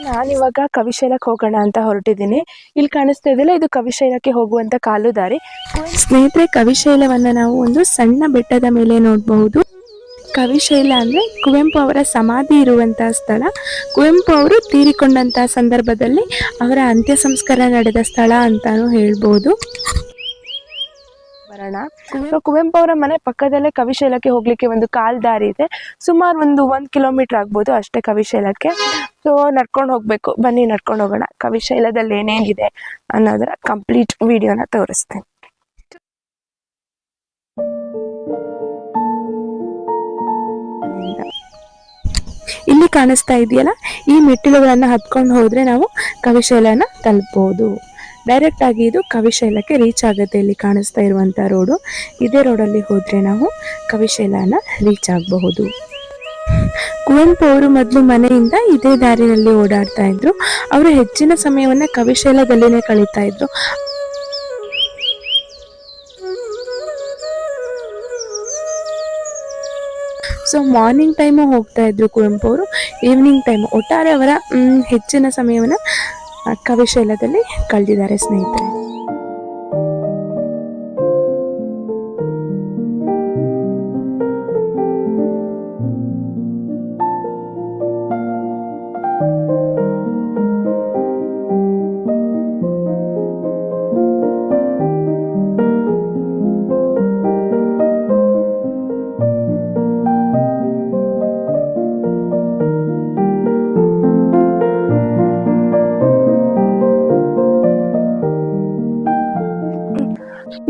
ನಾನಿವಾಗ ಕವಿಶೈಲಕ್ಕೆ ಹೋಗೋಣ ಅಂತ ಹೊರಟಿದ್ದೀನಿ. ಇಲ್ಲಿ ಕಾಣಿಸ್ತಾ ಇದೆಯಲ್ಲ, ಇದು ಕವಿಶೈಲಕ್ಕೆ ಹೋಗುವಂತ ಕಾಲು ದಾರಿ. ಸ್ನೇಹಿತರೆ, ಕವಿಶೈಲವನ್ನ ನಾವು ಒಂದು ಸಣ್ಣ ಬೆಟ್ಟದ ಮೇಲೆ ನೋಡಬಹುದು. ಕವಿಶೈಲ ಅಂದ್ರೆ ಕುವೆಂಪು ಅವರ ಸಮಾಧಿ ಇರುವಂತಹ ಸ್ಥಳ. ಕುವೆಂಪು ಅವರು ತೀರಿಕೊಂಡಂತಹ ಸಂದರ್ಭದಲ್ಲಿ ಅವರ ಅಂತ್ಯ ಸಂಸ್ಕಾರ ನಡೆದ ಸ್ಥಳ ಅಂತಾನು ಹೇಳ್ಬಹುದು. ಬರೋಣ. ಕುವೆಂಪು ಅವರ ಮನೆ ಪಕ್ಕದಲ್ಲೇ ಕವಿಶೈಲಕ್ಕೆ ಹೋಗ್ಲಿಕ್ಕೆ ಒಂದು ಕಾಲ್ ದಾರಿ ಇದೆ. ಸುಮಾರು ಒಂದು 1 ಕಿಲೋಮೀಟರ್ ಆಗ್ಬೋದು ಅಷ್ಟೇ ಕವಿಶೈಲಕ್ಕೆ. ಸೊ ನಡ್ಕೊಂಡು ಹೋಗ್ಬೇಕು. ಬನ್ನಿ ನಡ್ಕೊಂಡು ಹೋಗೋಣ. ಕವಿಶೈಲದಲ್ಲಿ ಏನೇನಿದೆ ಅನ್ನೋದರ ಕಂಪ್ಲೀಟ್ ವಿಡಿಯೋನ ತೋರಿಸ್ತೇನೆ. ಇಲ್ಲಿ ಕಾಣಿಸ್ತಾ ಇದೆಯಲ್ಲ, ಈ ಮೆಟ್ಟಿಲುಗಳನ್ನ ಹತ್ಕೊಂಡು ಹೋದ್ರೆ ನಾವು ಕವಿಶೈಲನ ತಲುಪಬಹುದು. ಡೈರೆಕ್ಟ್ ಆಗಿ ಇದು ಕವಿಶೈಲಕ್ಕೆ ರೀಚ್ ಆಗುತ್ತೆ. ಇಲ್ಲಿ ಕಾಣಿಸ್ತಾ ಇರುವಂತ ರೋಡು, ಇದೇ ರೋಡಲ್ಲಿ ಹೋದ್ರೆ ನಾವು ಕವಿಶೈಲನ ರೀಚ್ ಆಗಬಹುದು. ಕುವೆಂಪು ಅವರು ಮೊದಲು ಮನೆಯಿಂದ ಇದೇ ದಾರಿನಲ್ಲಿ ಓಡಾಡ್ತಾ ಇದ್ರು. ಅವರು ಹೆಚ್ಚಿನ ಸಮಯವನ್ನ ಕವಿಶೈಲದಲ್ಲಿನೇ ಕಳೀತಾ ಇದ್ರು. ಸೊ ಮಾರ್ನಿಂಗ್ ಟೈಮು ಹೋಗ್ತಾ ಇದ್ರು ಕುವೆಂಪು ಅವರು, ಈವ್ನಿಂಗ್ ಟೈಮ್. ಒಟ್ಟಾರೆ ಅವರ ಹೆಚ್ಚಿನ ಸಮಯವನ್ನು ಕವಿಶೈಲದಲ್ಲಿ ಕಳೆದಿದ್ದಾರೆ ಸ್ನೇಹಿತರೆ.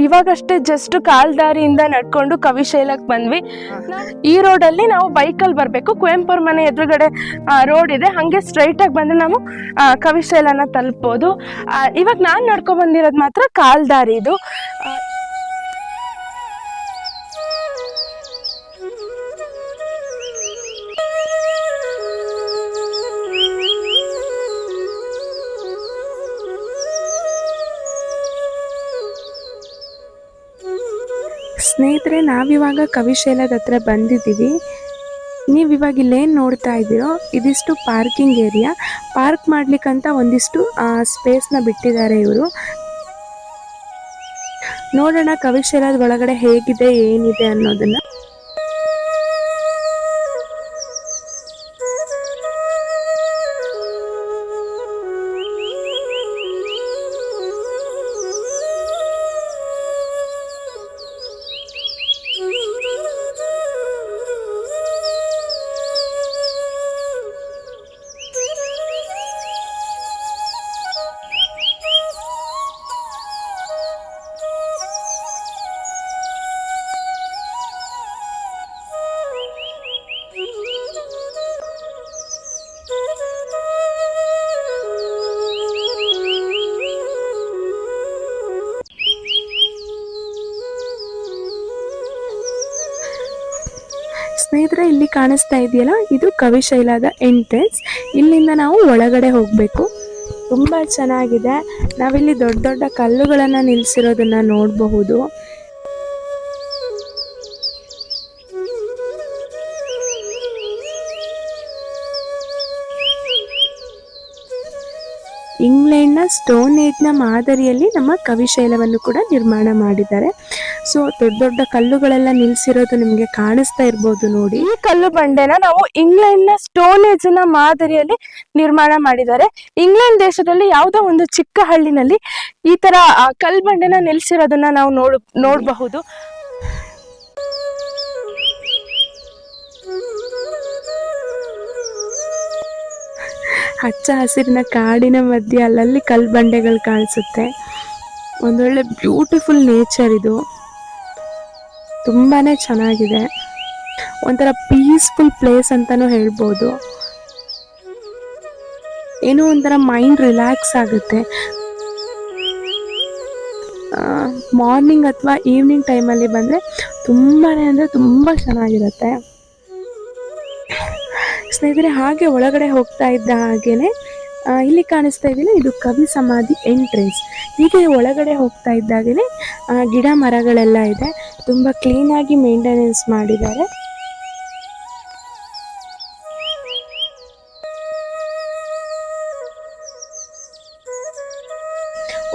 ಇವಾಗಷ್ಟೇ ಜಸ್ಟ್ ಕಾಲ್ದಾರಿಯಿಂದ ನಡ್ಕೊಂಡು ಕವಿಶೈಲಕ್ಕೆ ಬಂದ್ವಿ. ಈ ರೋಡಲ್ಲಿ ನಾವು ಬೈಕಲ್ಲಿ ಬರಬೇಕು. ಕುವೆಂಪು ಅವ್ರ ಮನೆ ಎದುರುಗಡೆ ರೋಡ್ ಇದೆ, ಹಾಗೆ ಸ್ಟ್ರೈಟ್ ಆಗಿ ಬಂದ್ರೆ ನಾವು ಕವಿಶೈಲನ ತಲುಪಬಹುದು. ಇವಾಗ ನಾನು ನಡ್ಕೊಂಡ್ ಬಂದಿರೋದು ಮಾತ್ರ ಕಾಲ್ದಾರಿ. ಇದು ಸ್ನೇಹಿತರೆ, ನಾವಿವಾಗ ಕವಿಶೈಲದ ಹತ್ರ ಬಂದಿದ್ದೀವಿ. ನೀವು ಇವಾಗ ಇಲ್ಲೇನು ನೋಡ್ತಾ ಇದ್ದೀರೋ ಇದಿಷ್ಟು ಪಾರ್ಕಿಂಗ್ ಏರಿಯಾ. ಪಾರ್ಕ್ ಮಾಡ್ಲಿಕ್ಕಂತ ಒಂದಿಷ್ಟು ಸ್ಪೇಸ್ನ ಬಿಟ್ಟಿದ್ದಾರೆ ಇವರು. ನೋಡೋಣ ಕವಿಶೈಲದ ಒಳಗಡೆ ಹೇಗಿದೆ ಏನಿದೆ ಅನ್ನೋದನ್ನ. ಸ್ನೇಹಿತರೆ, ಇಲ್ಲಿ ಕಾಣಿಸ್ತಾ ಇದೆಯಲ್ಲ, ಇದು ಕವಿಶೈಲದ ಎಂಟ್ರೆನ್ಸ್. ಇಲ್ಲಿಂದ ನಾವು ಒಳಗಡೆ ಹೋಗಬೇಕು. ತುಂಬ ಚೆನ್ನಾಗಿದೆ. ನಾವಿಲ್ಲಿ ದೊಡ್ಡ ದೊಡ್ಡ ಕಲ್ಲುಗಳನ್ನು ನಿಲ್ಲಿಸಿರೋದನ್ನ ನೋಡಬಹುದು. ಇಂಗ್ಲೆಂಡ್ನ ಸ್ಟೋನ್ ಏಜ್ನ ಮಾದರಿಯಲ್ಲಿ ನಮ್ಮ ಕವಿಶೈಲವನ್ನು ಕೂಡ ನಿರ್ಮಾಣ ಮಾಡಿದ್ದಾರೆ. ಸೊ ದೊಡ್ಡ ದೊಡ್ಡ ಕಲ್ಲುಗಳೆಲ್ಲ ನಿಲ್ಸಿರೋದು ನಿಮಗೆ ಕಾಣಿಸ್ತಾ ಇರ್ಬೋದು ನೋಡಿ. ಈ ಕಲ್ಲು ಬಂಡೆನ ನಾವು ಇಂಗ್ಲೆಂಡ್ನ ಸ್ಟೋನ್ ಏಜ್ ನ ಮಾದರಿಯಲ್ಲಿ ನಿರ್ಮಾಣ ಮಾಡಿದ್ದಾರೆ. ಇಂಗ್ಲೆಂಡ್ ದೇಶದಲ್ಲಿ ಯಾವುದೋ ಒಂದು ಚಿಕ್ಕ ಹಳ್ಳಿನಲ್ಲಿ ಈ ತರ ಕಲ್ಲು ಬಂಡೆನ ನಿಲ್ಸಿರೋದನ್ನ ನಾವು ನೋಡಬಹುದು. ಹಚ್ಚ ಹಸಿರಿನ ಕಾಡಿನ ಮಧ್ಯೆ ಅಲ್ಲಲ್ಲಿ ಕಲ್ಲು ಬಂಡೆಗಳು ಕಾಣಿಸುತ್ತೆ. ಒಂದೊಳ್ಳೆ ಬ್ಯೂಟಿಫುಲ್ ನೇಚರ್ ಇದು. ತುಂಬಾನೇ ಚೆನ್ನಾಗಿದೆ. ಒಂಥರ ಪೀಸ್ಫುಲ್ ಪ್ಲೇಸ್ ಅಂತಾನೂ ಹೇಳ್ಬೋದು. ಏನೋ ಒಂಥರ ಮೈಂಡ್ ರಿಲ್ಯಾಕ್ಸ್ ಆಗುತ್ತೆ. ಮಾರ್ನಿಂಗ್ ಅಥವಾ ಈವ್ನಿಂಗ್ ಟೈಮಲ್ಲಿ ಬಂದರೆ ತುಂಬಾನೇ ಅಂದರೆ ತುಂಬ ಚೆನ್ನಾಗಿರುತ್ತೆ ಸ್ನೇಹಿತರೆ. ಹಾಗೆ ಒಳಗಡೆ ಹೋಗ್ತಾ ಇದ್ದ ಹಾಗೇನೆ ಇಲ್ಲಿ ಕಾಣಿಸ್ತಾ ಇದೆಯಲ್ಲ, ಇದು ಕವಿ ಸಮಾಧಿ ಎಂಟ್ರೆನ್ಸ್. ಹೀಗೆ ಒಳಗಡೆ ಹೋಗ್ತಾ ಇದ್ದಾಗೇನೆ ಗಿಡ ಮರಗಳೆಲ್ಲ ಇದೆ. ತುಂಬ ಕ್ಲೀನಾಗಿ ಮೇಂಟೆನೆನ್ಸ್ ಮಾಡಿದ್ದಾರೆ.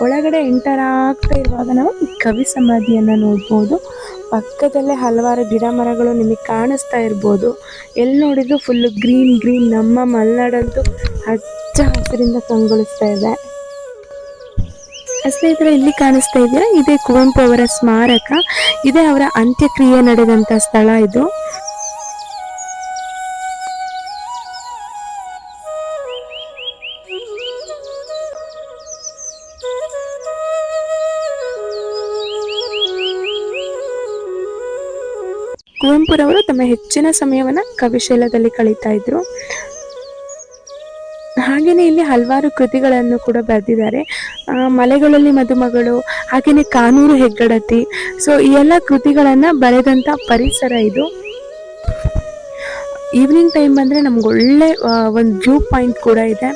ಒಳಗಡೆ ಎಂಟರ್ ಆಗ್ತಾ ಇರುವಾಗ ನಾವು ಕವಿ ಸಮಾಧಿಯನ್ನು ನೋಡ್ಬೋದು. ಪಕ್ಕದಲ್ಲೇ ಹಲವಾರು ಗಿಡ ಮರಗಳು ನಿಮಗೆ ಕಾಣಿಸ್ತಾ ಇರ್ಬೋದು. ಎಲ್ಲಿ ನೋಡಿದ್ರು ಫುಲ್ಲು ಗ್ರೀನ್ ಗ್ರೀನ್. ನಮ್ಮ ಮಲೆನಾಡಂತೂ ಹಚ್ಚ ಹಸಿರಿಂದ ಕಂಗೊಳಿಸ್ತಾ ಇದೆ. ಸ್ನೇಹಿತರೆ, ಇಲ್ಲಿ ಕಾಣಿಸ್ತಾ ಇದೆಯಾ, ಇದೇ ಕುವೆಂಪು ಅವರ ಸ್ಮಾರಕ. ಇದೇ ಅವರ ಅಂತ್ಯಕ್ರಿಯೆ ನಡೆದಂಥ ಸ್ಥಳ ಇದು. ಕುವೆಂಪುರವರು ತಮ್ಮ ಹೆಚ್ಚಿನ ಸಮಯವನ್ನು ಕವಿಶೈಲದಲ್ಲಿ ಕಳೀತಾ ಇದ್ರು. ಹಾಗೆಯೇ ಇಲ್ಲಿ ಹಲವಾರು ಕೃತಿಗಳನ್ನು ಕೂಡ ಬರೆದಿದ್ದಾರೆ. ಮಲೆಗಳಲ್ಲಿ ಮದುಮಗಳು, ಹಾಗೆಯೇ ಕಾನೂರು ಹೆಗ್ಗಡತಿ. ಸೊ ಈ ಎಲ್ಲ ಕೃತಿಗಳನ್ನು ಬರೆದಂಥ ಪರಿಸರ ಇದು. ಈವ್ನಿಂಗ್ ಟೈಮ್ ಬಂದರೆ ನಮ್ಗೆ ಒಳ್ಳೆ ಒಂದು ವ್ಯೂ ಪಾಯಿಂಟ್ ಕೂಡ ಇದೆ.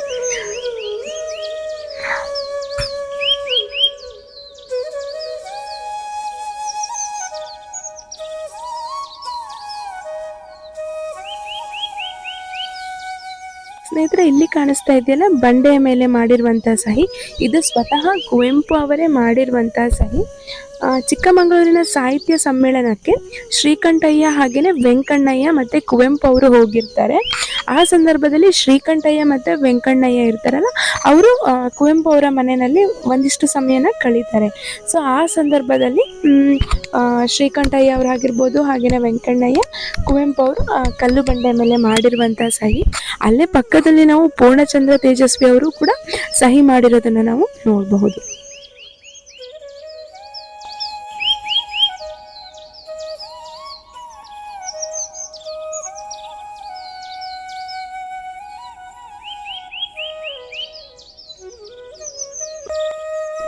ಸ್ನೇಹಿತರೆ, ಇಲ್ಲಿ ಕಾಣಿಸ್ತಾ ಇದೆಯಲ್ಲ, ಬಂಡೆಯ ಮೇಲೆ ಮಾಡಿರುವಂಥ ಸಹಿ, ಇದು ಸ್ವತಃ ಕುವೆಂಪು ಅವರೇ ಮಾಡಿರುವಂಥ ಸಹಿ. ಚಿಕ್ಕಮಗಳೂರಿನ ಸಾಹಿತ್ಯ ಸಮ್ಮೇಳನಕ್ಕೆ ಶ್ರೀಕಂಠಯ್ಯ ಹಾಗೆಯೇ ವೆಂಕಣ್ಣಯ್ಯ ಮತ್ತು ಕುವೆಂಪು ಅವರು ಹೋಗಿರ್ತಾರೆ. ಆ ಸಂದರ್ಭದಲ್ಲಿ ಶ್ರೀಕಂಠಯ್ಯ ಮತ್ತು ವೆಂಕಣ್ಣಯ್ಯ ಇರ್ತಾರಲ್ಲ, ಅವರು ಕುವೆಂಪು ಅವರ ಮನೆಯಲ್ಲಿ ಒಂದಿಷ್ಟು ಸಮಯನ ಕಳೀತಾರೆ. ಸೊ ಆ ಸಂದರ್ಭದಲ್ಲಿ ಶ್ರೀಕಂಠಯ್ಯ ಅವರಾಗಿರ್ಬೋದು, ಹಾಗೆಯೇ ವೆಂಕಣ್ಣಯ್ಯ, ಕುವೆಂಪು ಅವರು ಕಲ್ಲು ಬಂಡೆ ಮೇಲೆ ಮಾಡಿರುವಂಥ ಸಹಿ. ಅಲ್ಲೇ ಪಕ್ಕದಲ್ಲಿ ನಾವು ಪೂರ್ಣಚಂದ್ರ ತೇಜಸ್ವಿ ಅವರು ಕೂಡ ಸಹಿ ಮಾಡಿರೋದನ್ನು ನಾವು ನೋಡಬಹುದು.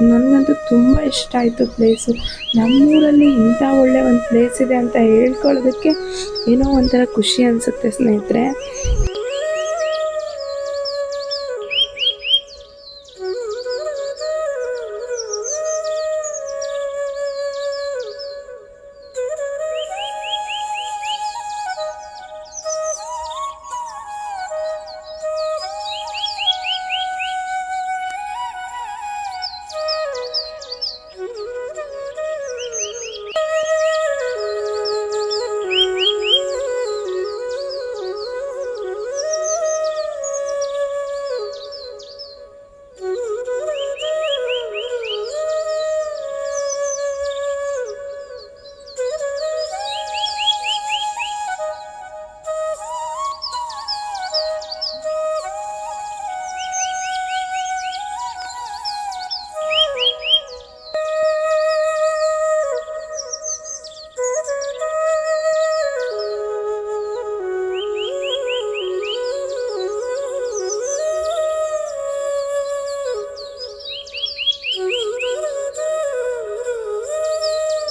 ನನಗಂತೂ ತುಂಬ ಇಷ್ಟ ಆಯಿತು ಪ್ಲೇಸು. ನಮ್ಮೂರಲ್ಲಿ ಇಂಥ ಒಳ್ಳೆ ಒಂದು ಪ್ಲೇಸ್ ಇದೆ ಅಂತ ಹೇಳ್ಕೊಳ್ಳೋದಕ್ಕೆ ಏನೋ ಒಂಥರ ಖುಷಿ ಅನಿಸುತ್ತೆ ಸ್ನೇಹಿತರೆ.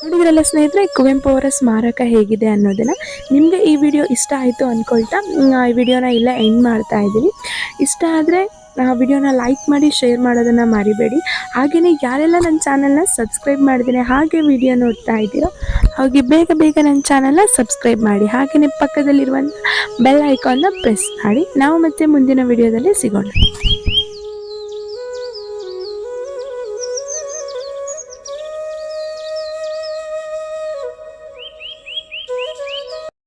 ನೋಡಿದ್ರಲ್ಲ ಸ್ನೇಹಿತರೆ, ಕುವೆಂಪು ಅವರ ಸ್ಮಾರಕ ಹೇಗಿದೆ ಅನ್ನೋದನ್ನ. ನಿಮಗೆ ಈ ವಿಡಿಯೋ ಇಷ್ಟ ಆಯಿತು ಅಂದ್ಕೊಳ್ತಾ ಈ ವಿಡಿಯೋನ ಇಲ್ಲ ಎಂಡ್ ಮಾಡ್ತಾ ಇದ್ದೀನಿ. ಇಷ್ಟ ಆದರೆ ವಿಡಿಯೋನ ಲೈಕ್ ಮಾಡಿ, ಶೇರ್ ಮಾಡೋದನ್ನು ಮರಿಬೇಡಿ. ಹಾಗೆಯೇ ಯಾರೆಲ್ಲ ನನ್ನ ಚಾನಲ್ನ ಸಬ್ಸ್ಕ್ರೈಬ್ ಮಾಡಿದ್ದೀನಿ, ಹಾಗೆ ವಿಡಿಯೋ ನೋಡ್ತಾ ಇದ್ದೀರೋ ಹಾಗೆ ಬೇಗ ಬೇಗ ನನ್ನ ಚಾನಲ್ನ ಸಬ್ಸ್ಕ್ರೈಬ್ ಮಾಡಿ. ಹಾಗೆಯೇ ಪಕ್ಕದಲ್ಲಿರುವಂಥ ಬೆಲ್ ಐಕಾನ್ನ ಪ್ರೆಸ್ ಮಾಡಿ. ನಾವು ಮತ್ತೆ ಮುಂದಿನ ವಿಡಿಯೋದಲ್ಲಿ ಸಿಗೋಣ.